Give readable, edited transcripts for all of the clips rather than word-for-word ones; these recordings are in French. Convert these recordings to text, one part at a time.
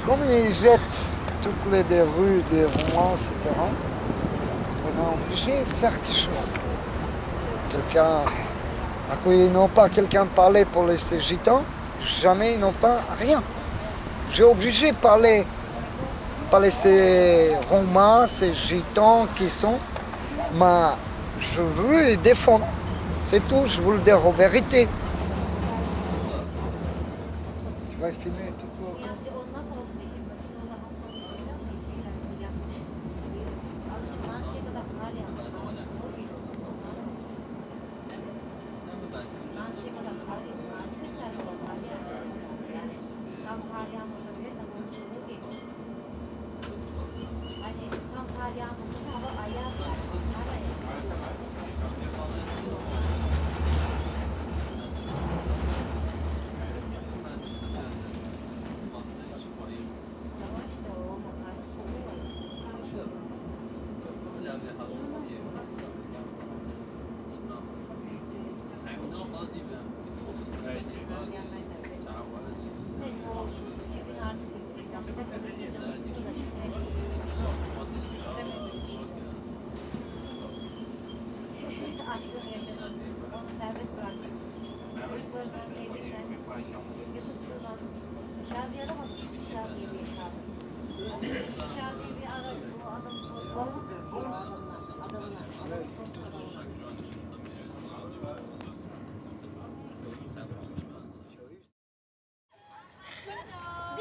Comme ils jettent toutes les des rues, des romans, etc., on est obligé de faire quelque chose. Quelqu'un, ils n'ont pas quelqu'un parler pour les gitans, jamais ils n'ont pas rien. J'ai obligé de parler ces romans, ces gitans qui sont, mais je veux les défendre. C'est tout, je veux le dire en vérité. Tu vas filmer tout.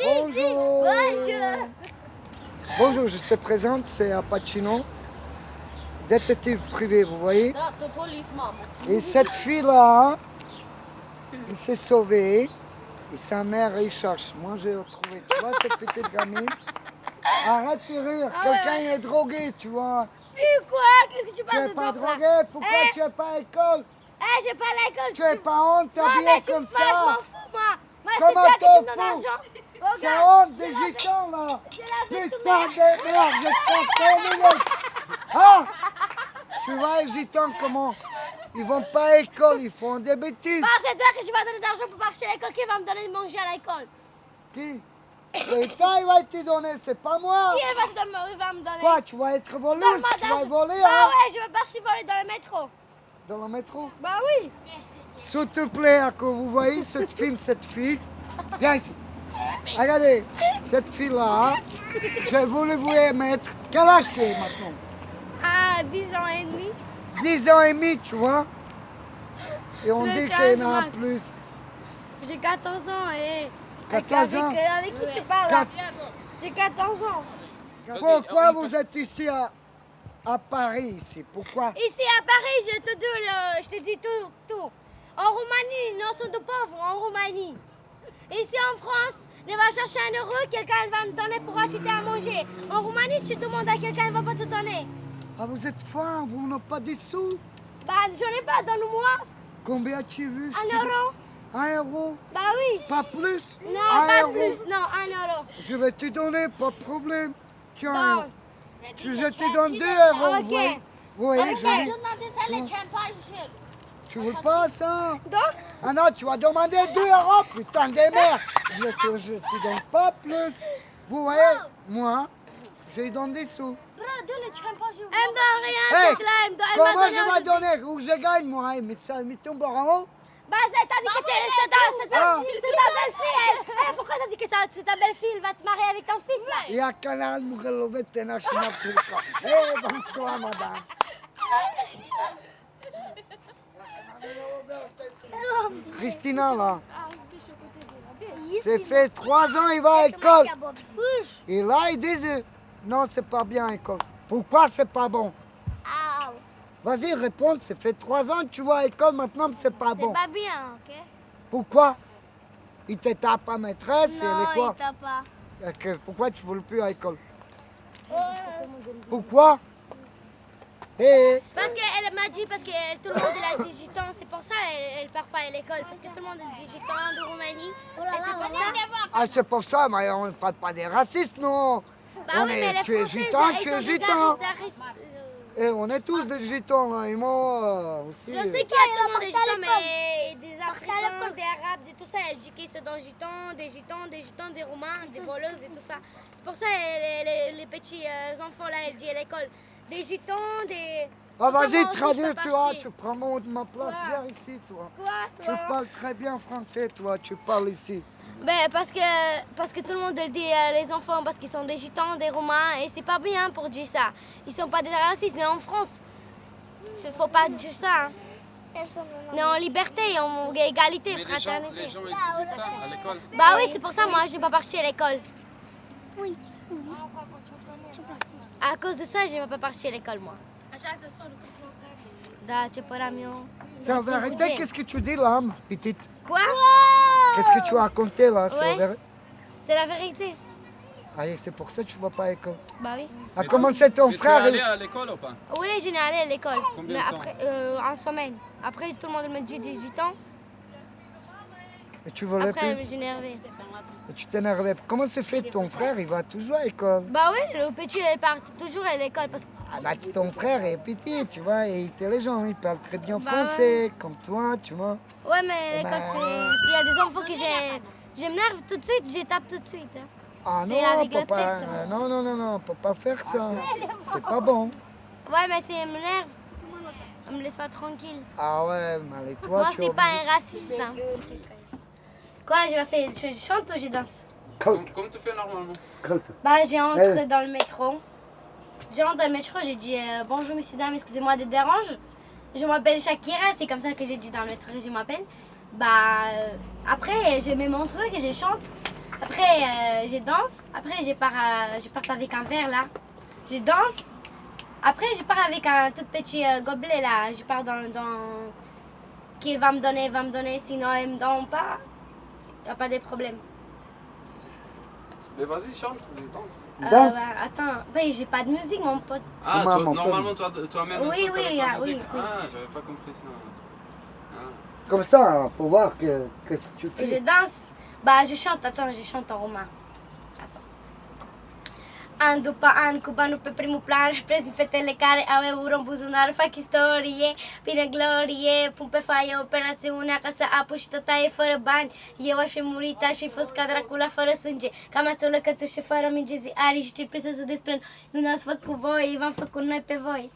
Bonjour. Bonjour, je suis présente, c'est Apacino, détective privé, vous voyez. Et cette fille-là, il s'est sauvée et sa mère, il cherche. Moi, j'ai retrouvé, tu vois, cette petite gamine. Arrête de rire, quelqu'un est drogué, tu vois. Tu quoi? Qu'est-ce que tu parles de Tu n'es pas drogue, là? drogué, pourquoi tu n'es pas à l'école? J'ai pas à l'école. Tu n'es pas honte, t'habiller comme Je m'en ça. fous, moi. Moi, Comment c'est toi t'en qui tu me donnes fous? l'argent. C'est honte des gitans, là. lavé tous Putain de merde, je te fais Ah! Tu vois les gitans comment? Ils vont pas à l'école, ils font des bêtises. Bah, c'est toi que tu vas donner de l'argent pour marcher à l'école. Qui va me donner de manger à l'école? Qui? C'est toi, il va te donner, c'est pas moi. Qui va me donner? Quoi, tu vas être voleuse? Donne-moi Tu vas d'argent. voler, Bah hein? ouais, je veux pas si voler dans le métro. Dans le métro? Bah oui. S'il te plaît, que vous voyez cette fille, viens ici. Regardez, cette fille-là, je voulais vous la mettre. Quel âge tu es maintenant? À 10 ans et demi. 10 ans et demi, tu vois. Et on Le dit qu'il y en a changement. plus. J'ai 14 ans et... 14 ans? Avec qui tu parles là? J'ai 14 ans. Pourquoi vous êtes ici à Paris, ici? Pourquoi? Ici à Paris, je te dis tout. En Roumanie, nous sommes de pauvres, en Roumanie. Ici en France, on va chercher 1 euro, quelqu'un va me donner pour acheter à manger. En Roumanie, si tu demandes à quelqu'un, il ne va pas te donner. Ah, vous êtes fin, vous n'avez pas des sous? Bah, j'en ai pas, donne-moi. Combien tu veux? 1 euro. 1 euro? Bah oui. Pas plus? Non, 1 pas euro. plus, non, 1 euro. Je vais te donner, pas de problème. Tiens, Non. je te donne 2 euros. Ok. Vous voyez? Vous voyez, Ok. je dis, tu veux pas ça? Donc, Ah non, tu vas demander 2 euros, putain de merde. Je te donne pas plus. Vous voyez, moi, je lui donne des sous. elle me donne rien, Hey, cette là, elle me donne comment rien je vais aujourd'hui. donner? Où je gagne, moi? Mais ça me tombe en haut. Bah, t'as dit que c'est ta belle-fille, elle. Pourquoi t'as dit que c'est ta belle-fille, elle va te marier avec ton fils, là? Il y a canal Mugalovet National Turco. Eh, bonsoir, madame. Christina, là, c'est fait 3 ans, il va à l'école. Et là, ils disent, non, c'est pas bien à l'école. Pourquoi c'est pas bon? Ah, Vas-y, réponds. Ça fait 3 ans que tu vas à l'école, maintenant c'est pas c'est bon. pas bien, ok? Pourquoi? Il te tape pas maîtresse, elle Non, est quoi? il t'a pas. Pourquoi tu ne veux plus à l'école? Pourquoi? Parce qu'elle m'a dit, parce que tout le monde est là digitant, c'est pour ça elle part pas à l'école. Parce que tout le monde est digitant de Roumanie. Et c'est pour ça. Ah, c'est pour ça, mais on ne parle pas des racistes, non. Bah On oui, est- mais les tu es Français, gitan, ils tu sont es des gitan. arristes. Et on est tous des gitans, là, et moi aussi. Je sais qu'il y a tout le monde des gitans, mais des Africains, des Arabes, des tout ça, elle dit qu'ils sont des gitans, des Roumains, des voleuses, et tout ça. C'est pour ça les petits enfants là, elle dit à l'école. Des gitans, des... Ah, C'est pour ça, vas-y, moi aussi, je traduis, peux pas tu vois, chier. tu prends ma place, Quoi? viens ici, toi. Quoi, Tu toi? parles très bien français, toi, tu parles ici. Ben, parce que tout le monde le dit, les enfants, parce qu'ils sont des gitans, des roumains, et c'est pas bien pour dire ça. Ils sont pas des racistes, mais en France, il faut pas dire ça. Hein. On est en liberté, en égalité, Mais fraternité. les gens ils disent ça à l'école. Bah oui, c'est pour ça, moi, je vais pas partir à l'école. Oui. À cause de ça, je vais pas partir à l'école, moi. Da, ce părea meu. C'est en vérité, qu'est-ce que tu dis là, petite? Quoi? Qu'est-ce que tu as raconté là? C'est Ouais. en vérité. C'est la vérité. Ah, et c'est pour ça que tu vas pas à l'école. Bah oui. Ah, comment c'est ton Mais frère? tu es allé à l'école ou pas? Oui, je n'ai allé à l'école. Combien Mais de temps? après, en semaine. Après, tout le monde me dit des gitans. Et tu voulais Après, plus? je énervé. Et tu t'énervais. Comment c'est fait ton frère? Il va toujours à l'école. Bah oui, le petit, il part toujours à l'école parce que... Ah bah ton frère est petit, tu vois, et il est intelligent, il parle très bien Bah français, comme toi, tu vois. Ouais, mais l'école, Bah. il y a des enfants que je m'énerve tout de suite, je tape tout de suite. Hein. Ah C'est non, avec la papa, tête, hein. non, faut pas faire ça. C'est pas bon. Ouais, mais si elle m'énerve, elle me laisse pas tranquille. Ah ouais, mais toi, Moi, tu c'est pas un raciste. Hein. Quoi, je chante ou je danse? Comme tu fais normalement. Bah, j'entre dans le métro. J'entre dans le métro, j'ai dit bonjour, monsieur, dame, excusez-moi de déranger. Je m'appelle Shakira, c'est comme ça que j'ai dit dans le métro que je m'appelle. Bah, après, je mets mon truc et je chante. Après, je danse. Après, je pars avec un verre là. Je danse. Après, je pars avec un tout petit gobelet là. Je pars dans. Qui va me donner, sinon elle me donne pas. Y a pas de problème. Mais vas-y, chante, danse. Danse. Bah, attends, bah, j'ai pas de musique, mon pote. Ah, Comment, mon normalement toi-même. Oui, un truc oui, avec la ah, oui, musique. oui. Ah, j'avais pas compris ça. Ah. Comme ça, hein, pour voir qu'est-ce que tu Et je fais. danse. Bah, je chante, attends, je chante en roumain. An după an, cu banul pe primul plan, prezint fetele care au euro în buzunar, fac istorie, bine glorie, pun pe faie operațiunea ca să apuci tot e fără bani. Eu aș fi murit, aș fi fost ca Dracula fără sânge, ca masă lăcătușe fără minge zi, ari și surpriză să despre nu ne-ați făcut voi, v-am făcut noi pe voi.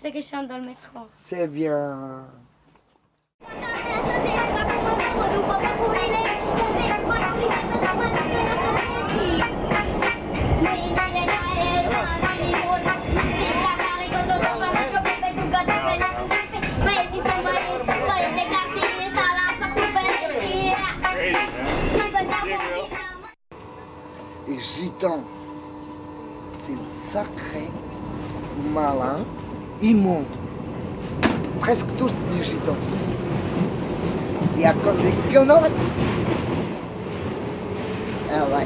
C'est que je chante dans le métro. C'est bien. Et gitan, c'est sacré, malin, immonde. Presque tous des gitans. Il y a comme des conneries. Ah ouais.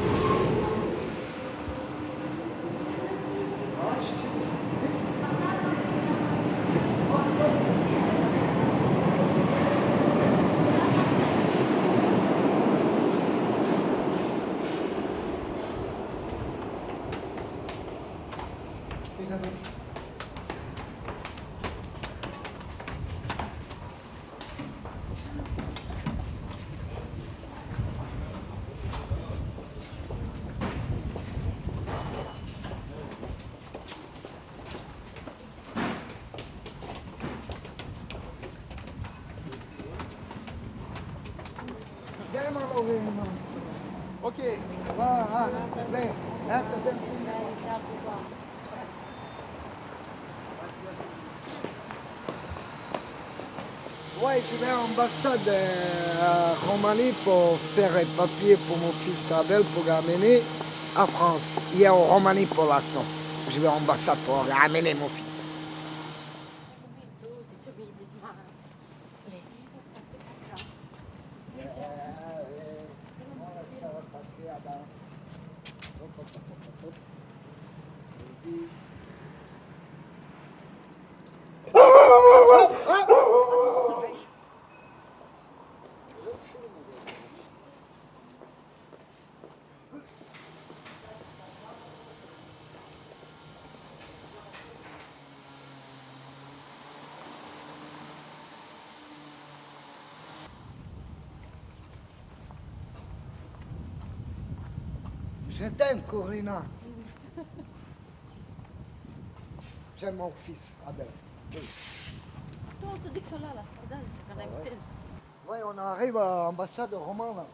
Ok. Ouais, je vais à l'ambassade à Roumanie pour faire un papier pour mon fils Abel pour l'amener en France. Il est en Roumanie pour l'instant. je vais à l'ambassade pour ramener mon fils. Je t'aime, Corina. J'aime mon fils, Abel. Oui. Toi, on te dit que c'est là, c'est qu'on a une thèse. Ouais, on arrive à l'ambassade romane. Là.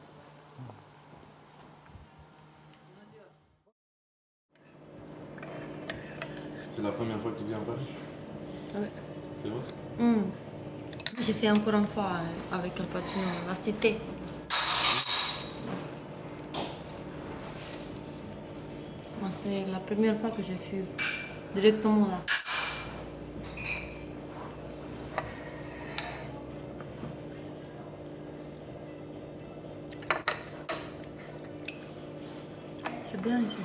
C'est la première fois que tu viens à Paris? Ouais. C'est vrai? J'ai fait encore une fois avec Al Pacino, la cité. Moi, c'est la première fois que j'ai vu directement là. C'est bien ici.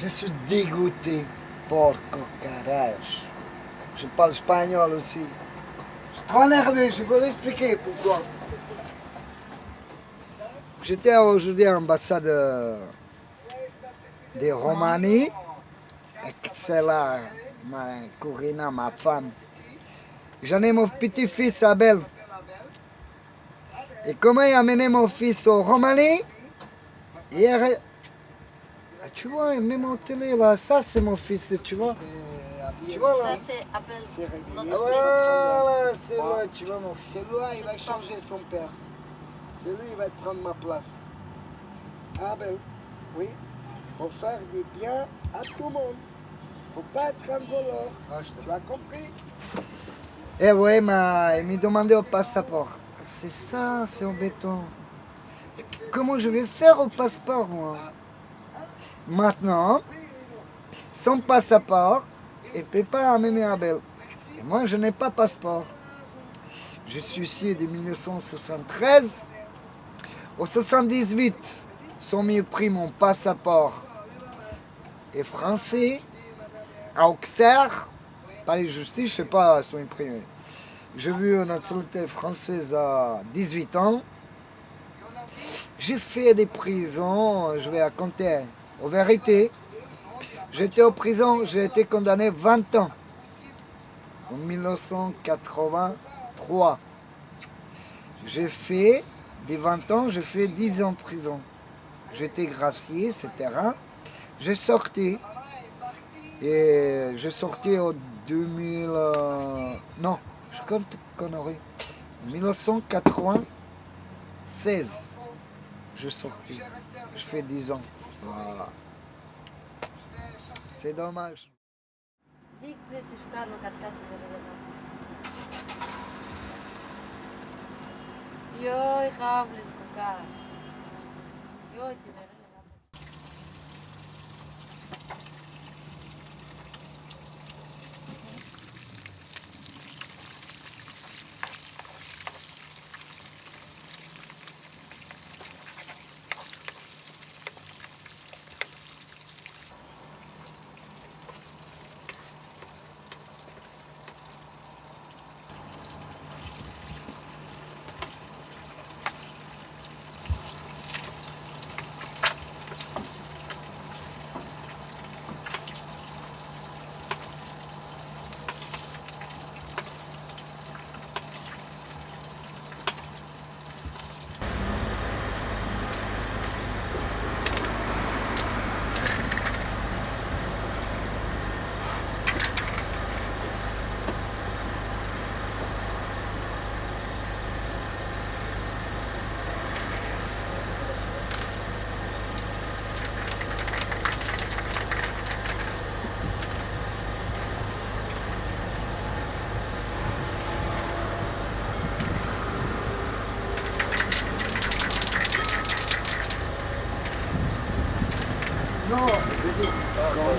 Je suis dégoûté, porco carage. Je parle espagnol aussi. Je suis trop nerveux, je vais l'expliquer pourquoi. J'étais aujourd'hui à l'ambassade de Roumanie. C'est là, ma Corina, ma femme. J'en ai mon petit-fils Abel. Et comment il a amené mon fils au Roumanie? Hier, tu vois, même en télé là, ça c'est mon fils, tu vois. Tu vois là? Ça, c'est Abel. Voilà, c'est là, tu vois mon fils. C'est là, il va changer son père. C'est lui, il va prendre ma place. Ah ben, oui, faut faire du bien à tout le monde. Faut pas être un voleur. Tu as compris? Eh ouais, il m'a demandé au passeport. C'est ça, c'est embêtant. Comment je vais faire au passeport, moi? Maintenant, son passeport, il ne peut pas amener Abel. Et moi, je n'ai pas de passeport. Je suis ici de 1973. Au 78, ils sont mis pris mon passeport et français. À Auxerre, par les justices, je ne sais pas, ils sont imprimés. J'ai vu une nationalité française à 18 ans. J'ai fait des prisons, je vais raconter. En vérité, j'étais en prison, j'ai été condamné 20 ans. En 1983. J'ai fait, des 20 ans, j'ai fait 10 ans en prison. J'étais gracié, etc. J'ai sorti. Et j'ai sorti en 2000... non, je compte conneries. 1996. Je sorti. Je fais 10 ans. Voilà. C'est dommage. Dis que tu ficar no 4x4 Yo, Rables, Cocar. Yo, te veré.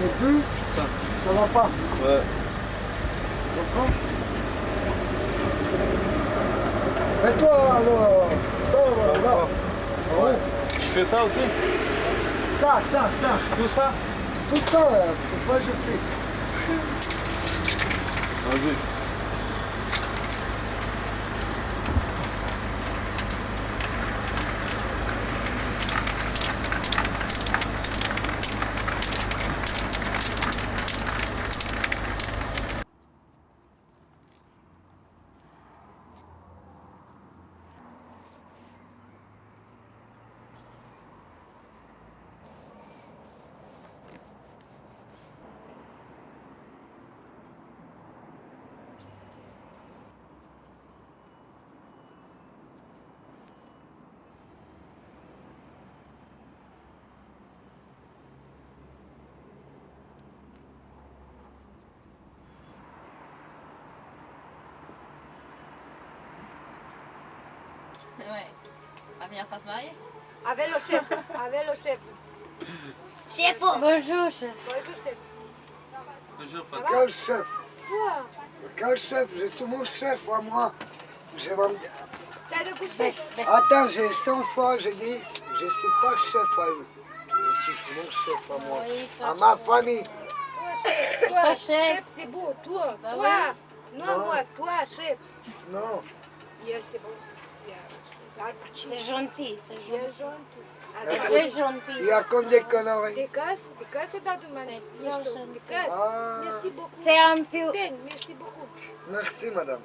Les deux, ça va pas. Ouais. Tu comprends? Et toi, alors, ça, là. Ouais. Je fais ça aussi? Ça. Tout ça? Tout ça, pourquoi je fais? Vas-y. Ouais. Va venir pas se marier? Avec le chef. Chef. Bonjour, chef. Bonjour, chef. Bonjour, Quel chef? Quoi? Quel chef? Je suis mon chef, moi. Je vais me dire. T'as de coucher. Attends, j'ai 100 fois, je dis, je suis pas chef à eux. Je suis mon chef à moi. Oui, toi, À ma chef. famille. Toi, chef. chef, c'est beau. Toi. Bah Toi. ouais. Non, Non. moi, toi, chef. Non. Yeah, c'est bon. Yeah. C'est gentil, c'est Bien gentil. gentil. C'est Ah, très Il gentil. y a comme des conneries. des casses dans ton mani. C'est très gentil. Des casses. Ah, Merci beaucoup. C'est un peu... Ben, merci beaucoup. merci, madame.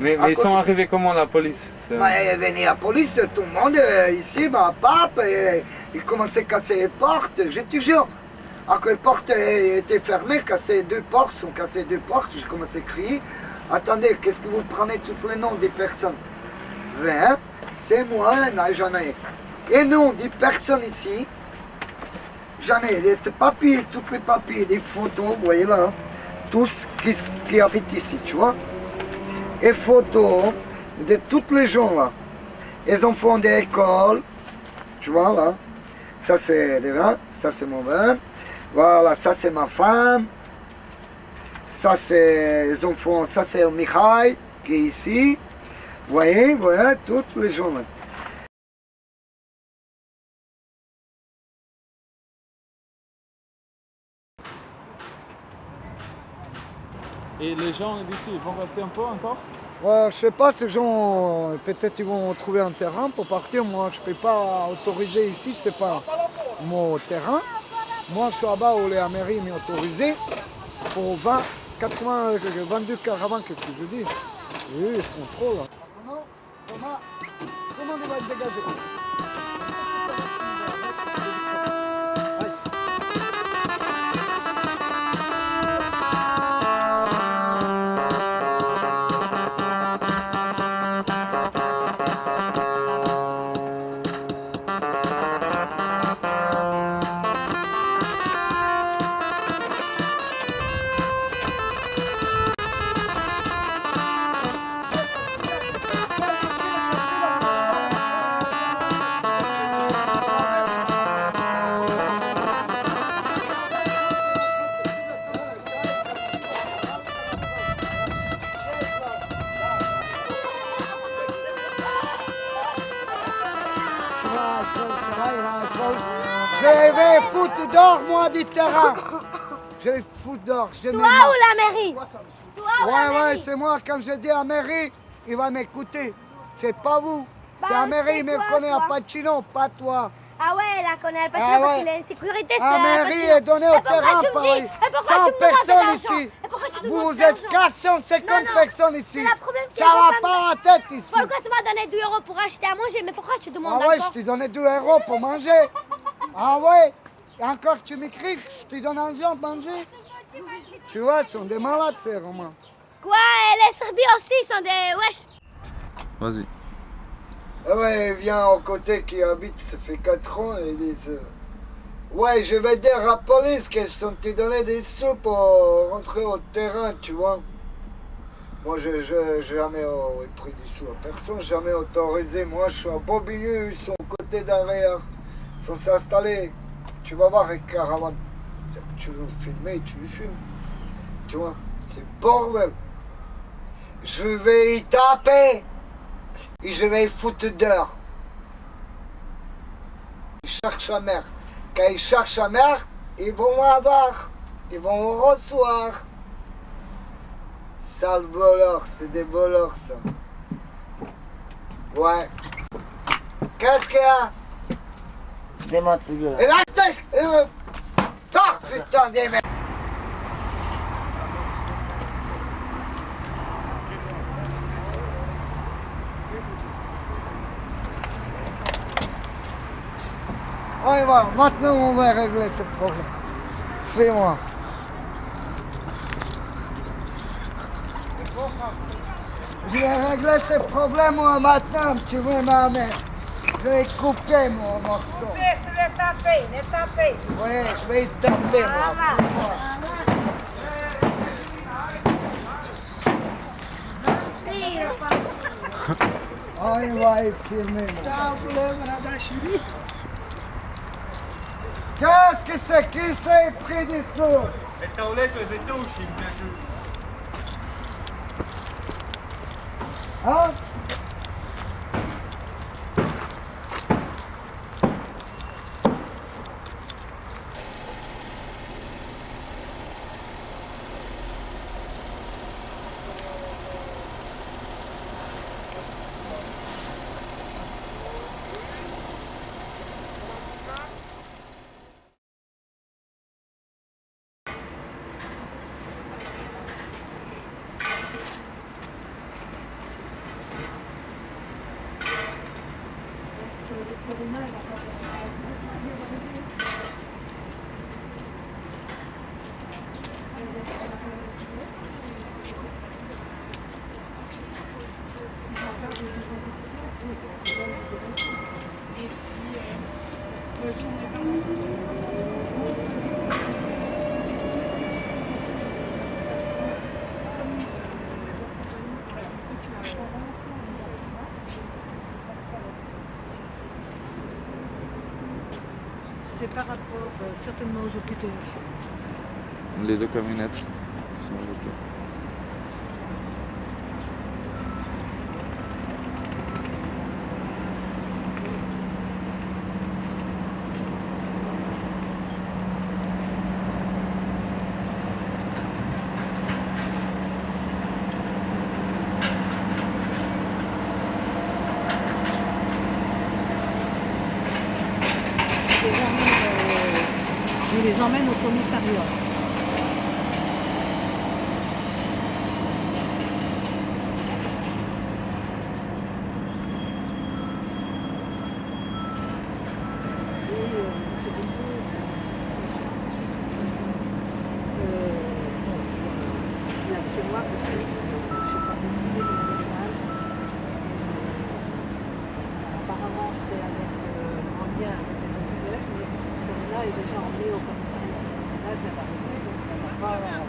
Mais ils sont arrivés comment, la police? Bah, il venait la police, tout le monde ici, bah, pape, et il commençait à casser les portes, je te jure. Alors que les portes étaient fermées, casser deux portes, sont cassées deux portes, je commençais à crier. Attendez, qu'est-ce que vous prenez tous les noms des personnes? Hein? C'est moi, non, j'en ai. Et non, des personnes ici, j'en ai des papiers, tous les papiers, des photos, vous voyez là, tous qui habitent ici, tu vois. Et photos de tous les gens là. Les enfants d'école, tu vois là. Ça c'est des vins, ça c'est mon vin. Voilà, ça c'est ma femme. Ça c'est les enfants, ça c'est Mikhail qui est ici. Vous voyez, voilà, tous les gens là. Et les gens d'ici, ils vont rester un peu encore? Ouais, je sais pas, ces gens, peut-être ils vont trouver un terrain pour partir. Moi, je peux pas autoriser ici, c'est pas mon terrain. Moi, je suis là-bas où la mairie m'a autorisé pour 22 caravanes, qu'est-ce que je dis? Oui, ils sont trop là. Comment on va dégager? tu vas à l'école, ça va, il va à l'école. Je vais foutre dehors, moi, du terrain. Je vais foutre dehors. Toi ou la mairie? Toi ou la Ouais, mairie? c'est moi. Quand je dis à la mairie, il va m'écouter. C'est pas vous. C'est la mairie, il me connaît à Pacino, pas toi. Ah ouais, elle la connaît Al Pacino Ah parce ouais. qu'il a une sécurité. La mairie est donnée au terrain, pareil. 100 personnes ici. Vous êtes 450 personnes ici. C'est le problème, Ça va pas la tête ici. Pourquoi tu m'as donné 2 euros pour acheter à manger? Mais pourquoi tu demandes Ah ouais, encore? je t'ai donné 2 euros pour manger. Ah ouais. Et encore tu m'écris, je te donne envie de manger. Tu vois, ils sont des malades ces Romains. Quoi? Les Serbies aussi sont des... Wesh. Vas-y. Ah ouais, il vient au côté qui habite, ça fait 4 ans, et ils disent ouais, je vais dire à la police qu'ils sont te donné des sous pour rentrer au terrain, tu vois. Moi, je jamais pris des sous à personne, jamais autorisé. Moi, je suis à Bobigny, ils sont au côté derrière, ils sont s'installer. Tu vas voir les caravanes. Tu veux filmer, tu filmes. Tu vois, c'est bordel. Je vais y taper. Et je vais foutre dehors. Ils cherchent la mère. Quand ils cherchent la mère, ils vont avoir. Ils vont recevoir. Sale voleur, c'est des voleurs ça. Ouais. Qu'est-ce qu'il y a? Des mots de ce gars-là. Et là, tord, putain des merdes. On y va, maintenant on va régler ce problème. Suis-moi. Je vais régler ce problème moi maintenant, tu veux ma mère. Je vais couper mon morceau. Les taper. Oui, je vais y taper moi. On y va y filmer moi. Qu'est-ce que c'est? Qui s'est pris des sous? Hein? C'est par rapport certainement aux hôpitaux. Les 2 camionnettes sont bloquées. Je les emmène au commissariat. C'est moi parce que je ne suis pas décidée de me rejoindre. Apparemment, c'est en lien avec les OQTF, mais Corinna est déjà emmenée au commissariat. Là, je viens d'arriver, donc elle n'a pas emmenée au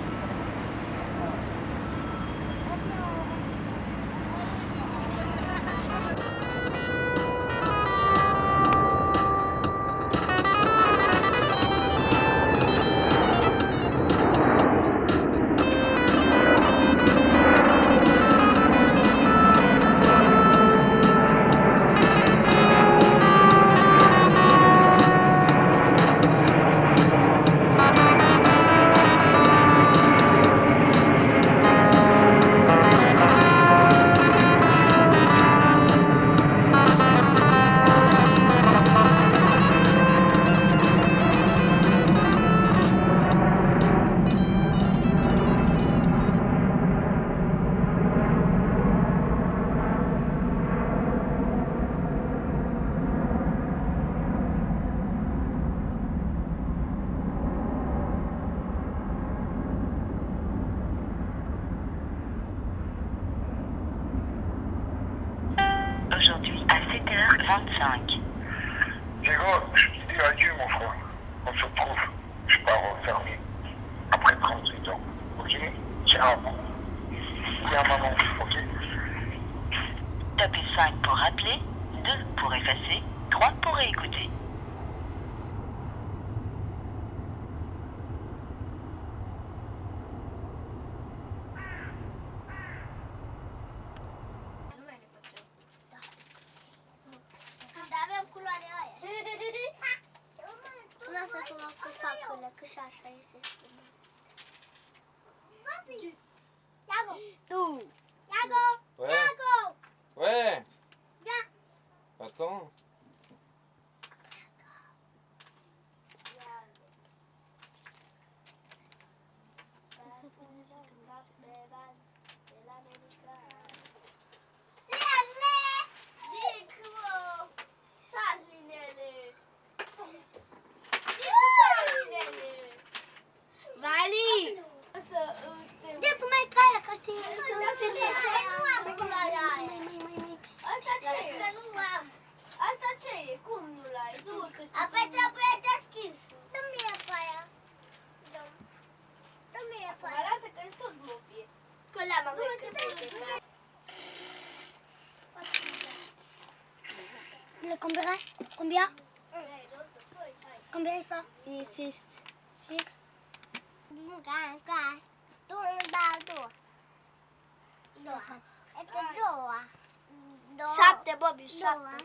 commissariat. Voilà. 25. Diego, je te dis adieu mon frère. On se retrouve. Je pars fermer. Après 38 ans. Ok? Ciao. Oui à maman. Ok? Tapez 5 pour rappeler, 2 pour effacer, 3 pour réécouter. Avem culoarea aia. Lasă că fac ăla, că și așa este frumos. Iago! Tu! Iago! Ouais. Iago! Ouais. Viens! Attends. Vali! De tu mai caia, că știi. Asta ce e? Că nu am. Asta ce e? Cum nu l-ai? Apoi trebuie deschis. Dă-mi pe aia. Dă-mi pe aia. Lasă că e tot glupie. Că le-am avut. Le combien? Combien? Combien ça? 6. 6. Șapte, Bobby, 7.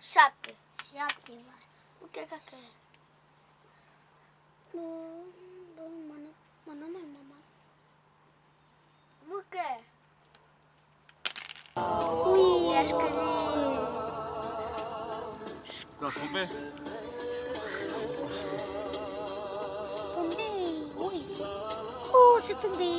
7. 7. Ok, caca. Ok. Oui, je connais. T'as trompé? Tombé, oui. Oh, c'est tombé.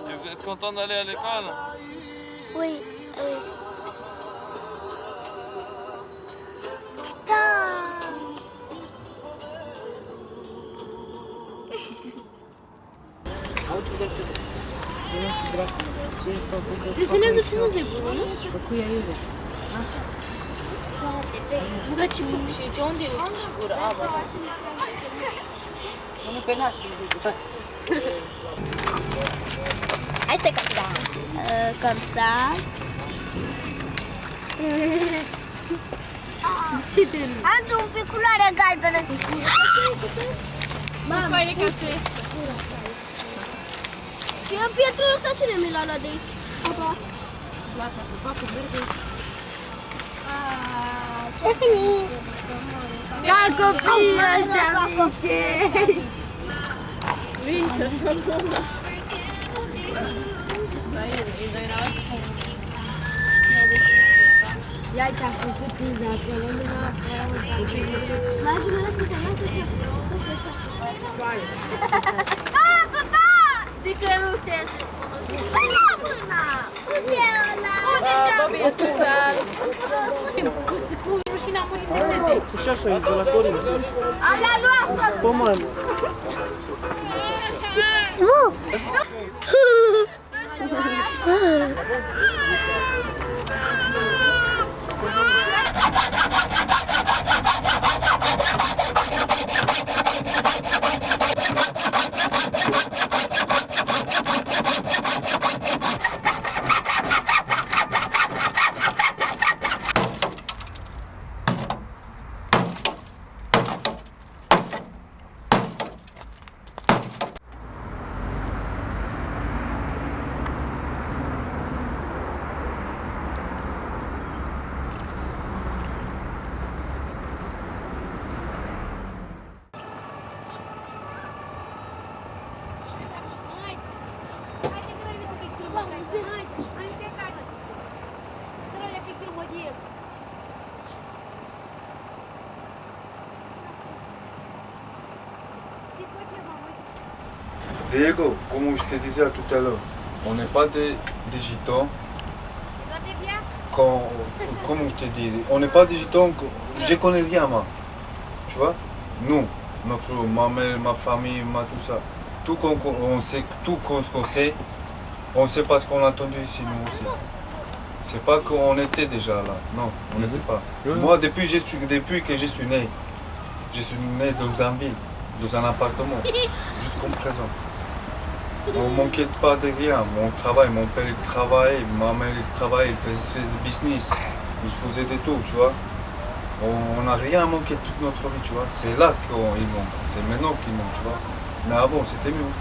Et vous êtes content d'aller à l'école? Oui, oui. Tata. Desenează frumos de bună, nu? Nu, ce mușe, ce unde e ochii și gura? Nu pe nas, zic. Hai să comme ça. Comme ça. Ce de râs? Am un pic culoare galbenă. Mamă, e casă. Și în pietrul ăsta cine mi l-a luat de aici? Papa. C'est fini. Ca copiii ăștia micești. Vin să se pună. Ia ce-a făcut pizza, că nu mi-a Ah, papa! De că nu știe să... Păi la mâna! Unde e ăla? Unde ce-am? Bobby, este sal. Cu rușine am murit de sete. Și așa e, de la Corin. Am la luat să... Poman. Nu! Diego, comme je te disais tout à l'heure, on n'est pas des gitans. Comme je te dis, on n'est pas des gitans, je connais rien moi. Tu vois? Nous, ma mère, ma famille, tout ça. Tout on sait, tout qu'on sait, on sait parce qu'on a entendu ici nous aussi. C'est pas qu'on était déjà là, non, on n'était pas. Moi, depuis que je suis né dans une ville, dans un appartement, jusqu'au présent. On ne manquait pas de rien. Mon travail, mon père il travaillait, ma mère il travaillait, il faisait business, il faisait de tout, tu vois. On n'a rien manqué toute notre vie, tu vois. C'est là qu'il manque, c'est maintenant qu'il manque, tu vois. Mais avant, c'était mieux.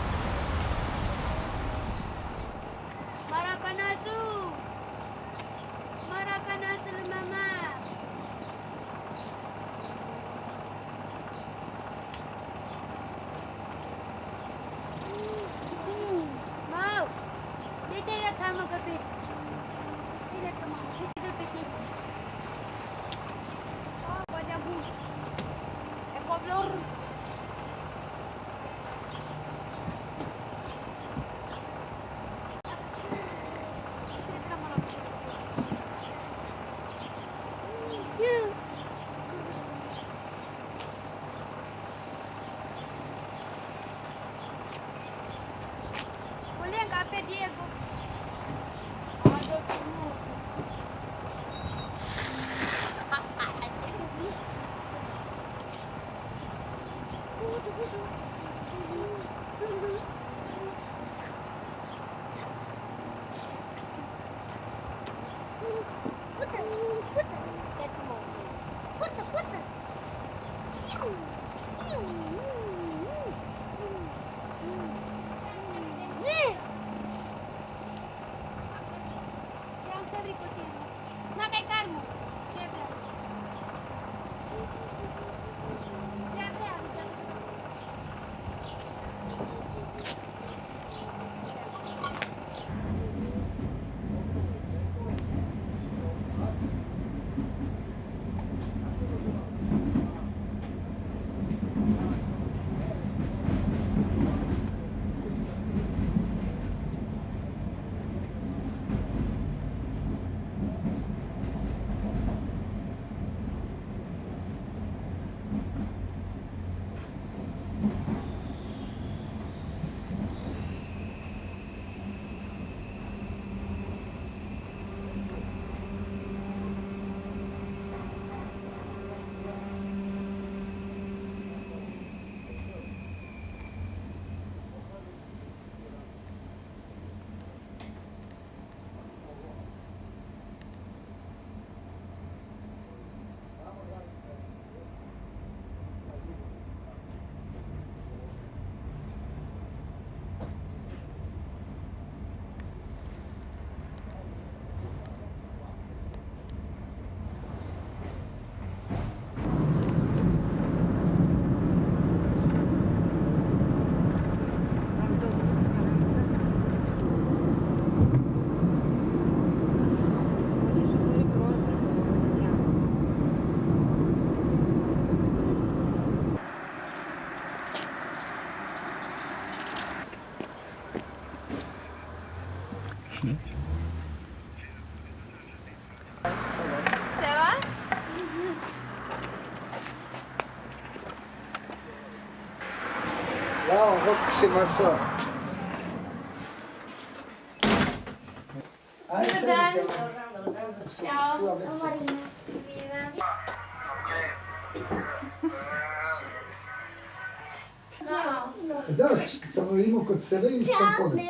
Ça va? Là, on rentre chez ma soeur. Allez, salut. Ciao. Da, samo vidimo kod sebe i sam podem.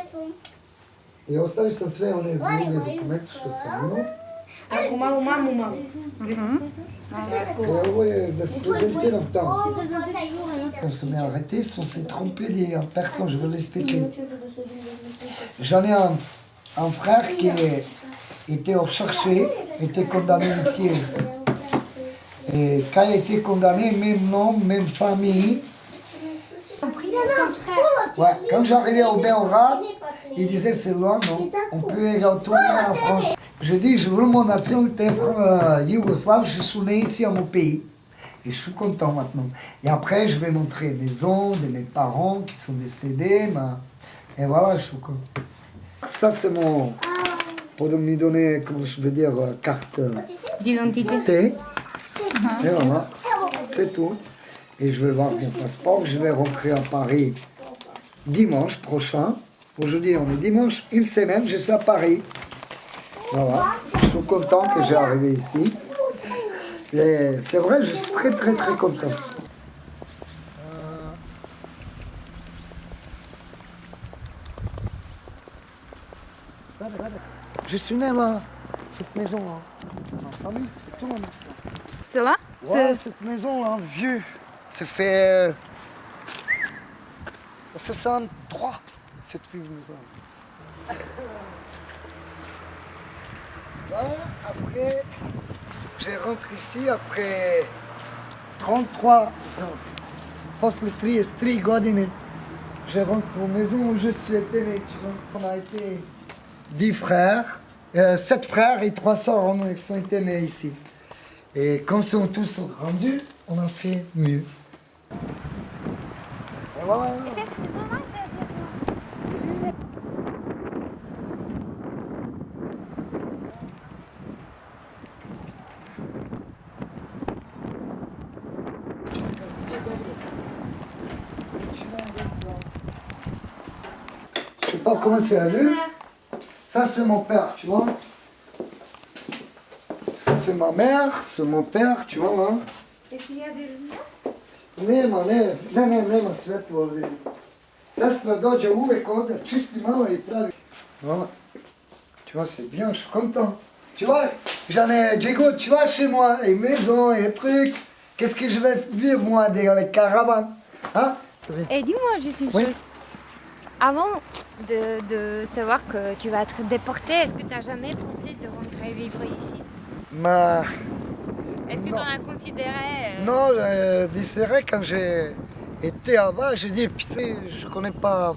I ostaviš sam sve one druge dokumente što sam imao. Tako mamu. Et ovo je da se prezentiram tamo. On se met arrêté, si on s'est trompé des personnes, je vais l'expliquer. J'en ai un frère qui était recherché, était condamné ici. Et quand il a été condamné, même nom, même famille. Ouais, quand j'arrivais au Belgrade, il disait c'est loin, non, on peut retourner en France. Je dis, je veux mon nationalité yougoslave, je suis né ici à mon pays. Et je suis content maintenant. Et après, je vais montrer mes oncles, mes parents qui sont décédés. Et voilà, je suis content. Ça, c'est mon... Pour me donner, comment je veux dire, carte d'identité. Et voilà, c'est tout. et je vais voir mon passeport. Je vais rentrer à Paris dimanche prochain. Aujourd'hui, on est dimanche, une semaine, je suis à Paris. Voilà, je suis content que j'ai arrivé ici. Et c'est vrai, je suis très très très content. Je suis né là, cette maison-là. Ma famille, c'est tout mon ça. C'est là? Ouais, cette maison-là, vieux. Ça fait 63, cette vieux maison. Voilà, après, je rentre ici après 33 ans. Post le 3 godine, je rentre aux maisons où je suis été né. On a été 10 frères, 7 frères et 3 sœurs qui sont été nés ici. Et comme ils sont tous rendus, on a fait mieux. Et voilà. Je sais pas comment c'est à lui. Ça c'est mon père, tu vois. Ça c'est ma mère, c'est mon père, tu vois là. Est-ce qu'il y a des Nema svetlo ovdje. Sestra dođe uvek ovdje, čisti malo i pravi. Voilà. Tu vois, c'est bien, je suis content. Tu vois, j'en ai, Diego, tu vois, chez moi, les maisons et trucs. Qu'est-ce que je vais vivre, moi, dans les caravanes, hein? Et dis-moi juste une chose. Avant de savoir que tu vas être déporté, est-ce que tu as jamais pensé de rentrer vivre ici? Est-ce que tu en as considéré Non, c'est vrai, quand j'ai été là-bas, j'ai dit, putain, je connais pas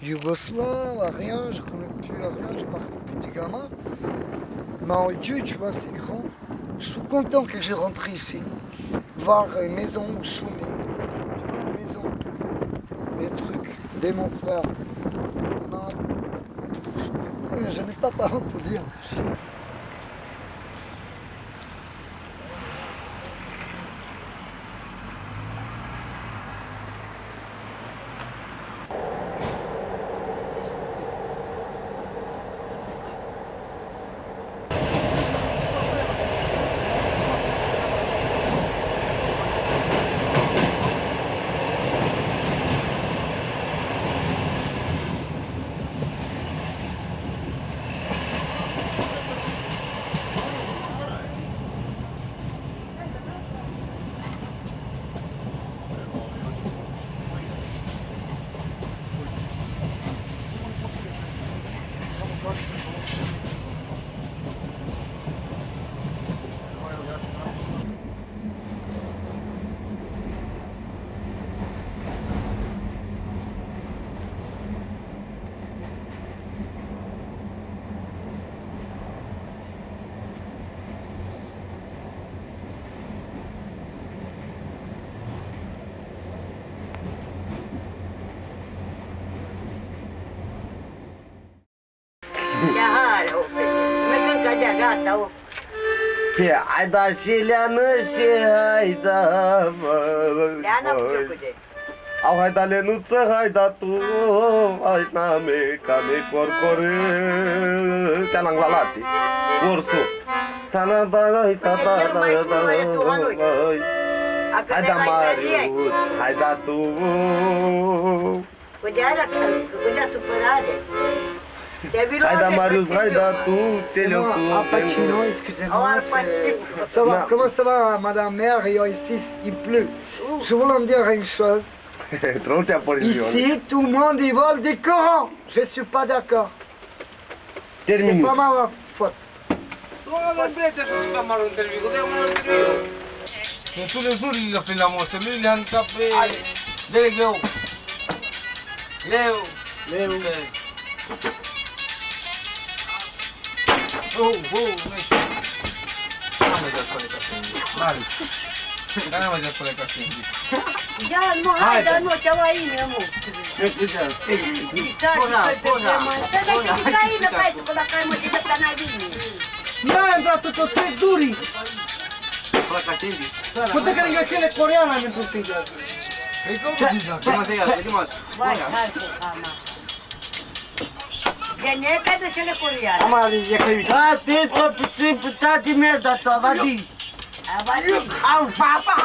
Yougoslave, rien, je connais plus rien, je parle depuis des gamins. Mais Dieu, tu vois, c'est grand. Je suis content que j'ai rentré ici, voir une maison où je suis né, une maison, les trucs de mon frère. Je n'ai pas parole pour dire. Hayda şilanı hayda Au hayda lenuță hayda tu hayda me kame corcore te lang lalati ursu tana da hayda hayda Marius hayda tu Hayda Marius, hayda tu, Apacino, excusez-moi. Ça va, comment ça va, madame mère, ici, il pleut. Je voulais me dire une chose. Ici, tout le monde y vole des Corans. Je ne suis pas d'accord. C'est pas ma faute. Tous les jours, il a fait la moitié. Lui, il a handicapé. Léo. Léo. Oh, Vale. Ganamos ya por el castillo. Ya, no, no, te voy a ir, mi amor. Manda, tu to tre duri. Punta ka rin kasi na Korean namin punta ka. Ikaw mo dito. Vai, vai, Kama. Gene ka da şöyle koruyor. Amari yakayı. Ha, te to pitsi pitati merda to vadi. Avadi. Au papa.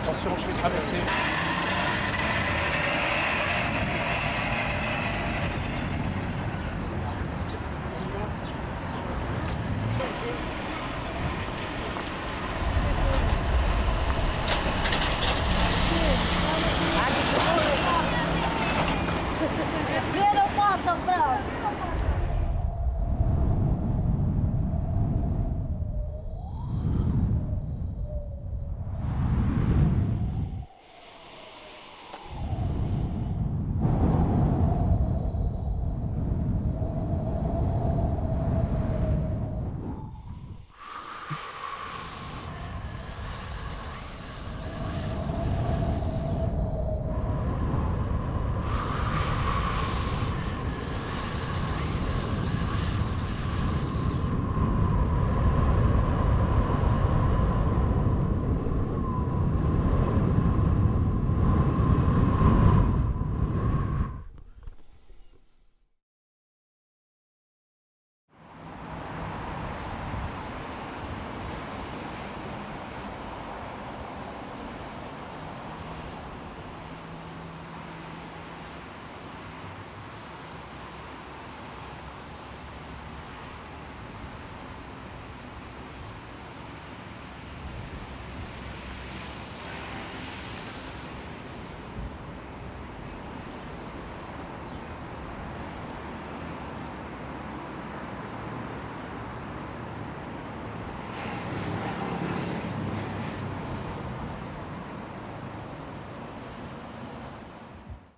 Attention, je vais traverser.